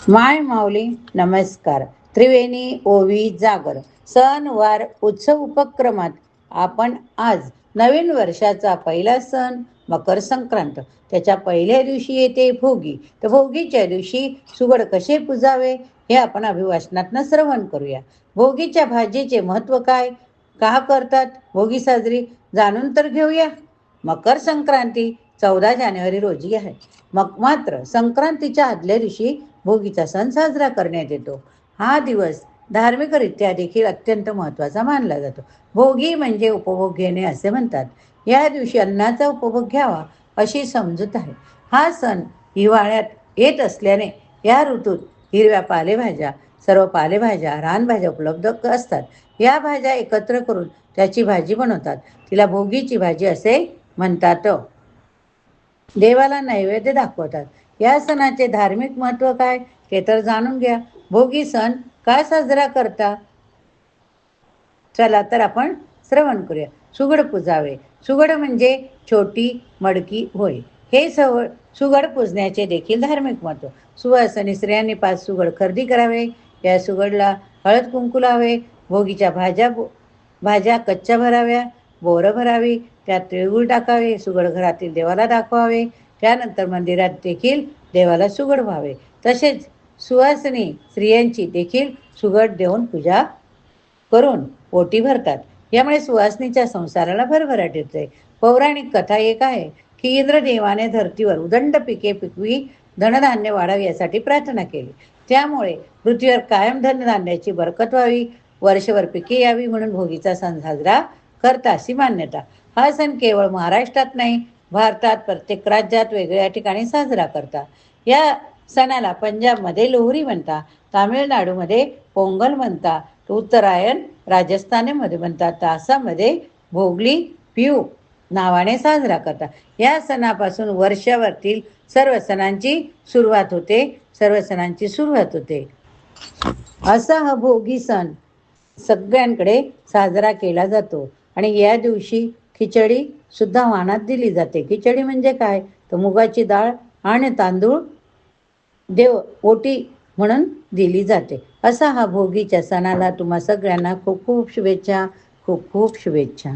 माय माऊली नमस्कार. त्रिवेणी ओवी जागर सण वार उत्सव उपक्रमात आपण आज नवीन वर्षाचा पहिला सण मकर संक्रांत, त्याच्या पहिल्या दिवशी येते भोगी. तर भोगीच्या दिवशी सुगड कसे पुजावे हे आपण अभिवाचनातनं श्रवण करूया. भोगीच्या भाजीचे महत्व काय, का करतात भोगी साजरी, जाणून तर घेऊया. मकर संक्रांती 14 जानेवारी रोजी आहे. मग मात्र संक्रांतीच्या आदल्या दिवशी भोगीचा सण साजरा करण्यात येतो. हा दिवस धार्मिकरित्या देखील अत्यंत महत्त्वाचा मानला जातो. भोगी म्हणजे उपभोग घेणे असे म्हणतात. या दिवशी अन्नाचा उपभोग घ्यावा अशी समजूत आहे. हा सण हिवाळ्यात येत असल्याने या ऋतूत हिरव्या पालेभाज्या, सर्व पालेभाज्या, रानभाज्या उपलब्ध असतात. या भाज्या एकत्र करून त्याची भाजी बनवतात. तिला भोगीची भाजी असे म्हणतात. देवाला नैवेद्य दाखवतात. या सणाचे धार्मिक महत्त्व काय ते तर जाणून घ्या. भोगी सण का साजरा करता, चला तर आपण श्रवण करूया. सुगड पुजावे. सुगड म्हणजे छोटी मडकी होय. हे सुगड पुजण्याचे देखील धार्मिक महत्त्व. सुवासिनी स्त्रियांनी 5 सुगड खरेदी करावे. या सुगडला हळद कुंकू लावे. भोगीच्या भाज्या कच्च्या भराव्या, बोरं भरावी, त्यात तिळगुळ टाकावे, सुगड घरातील देवाला दाखवावे. त्यानंतर मंदिरात देखील देवाला सुगड व्हावे. तसेच सुवासिनी स्त्रियांची देखील सुगड देऊन पूजा करून ओटी भरतात. यामुळे सुवासिनीच्या संसाराला भरभराट येते. पौराणिक कथा एक आहे की इंद्रदेवाने धर्तीवर उदंड पिके पिकवी धनधान्य वाढावे यासाठी प्रार्थना केली. त्यामुळे पृथ्वीवर कायम धनधान्याची बरकत व्हावी, वर्षभर पिके यावी म्हणून भोगीचा सण साजरा करता अशी मान्यता. हा सण केवळ महाराष्ट्रात नाही, भारतात प्रत्येक राज्यात वेगळ्या ठिकाणी साजरा करतात. या सणाला पंजाबमध्ये लोहरी म्हणतात, तामिळनाडूमध्ये पोंगल म्हणतात, उत्तरायण राजस्थानमध्ये म्हणतात, तर आसाममध्ये भोगली पिऊ नावाने साजरा करतात. या सणापासून वर्षावरील सर्व सणांची सुरुवात होते. असा हा भोगी सण सगळ्यांकडे साजरा केला जातो. आणि या दिवशी खिचडी सुद्धा वाणात दिली जाते. खिचडी म्हणजे काय, तर मुगाची डाळ आणि तांदूळ देव ओटी म्हणून दिली जाते. असा हा भोगीच्या सणाला तुम्हा सगळ्यांना खूप खूप शुभेच्छा.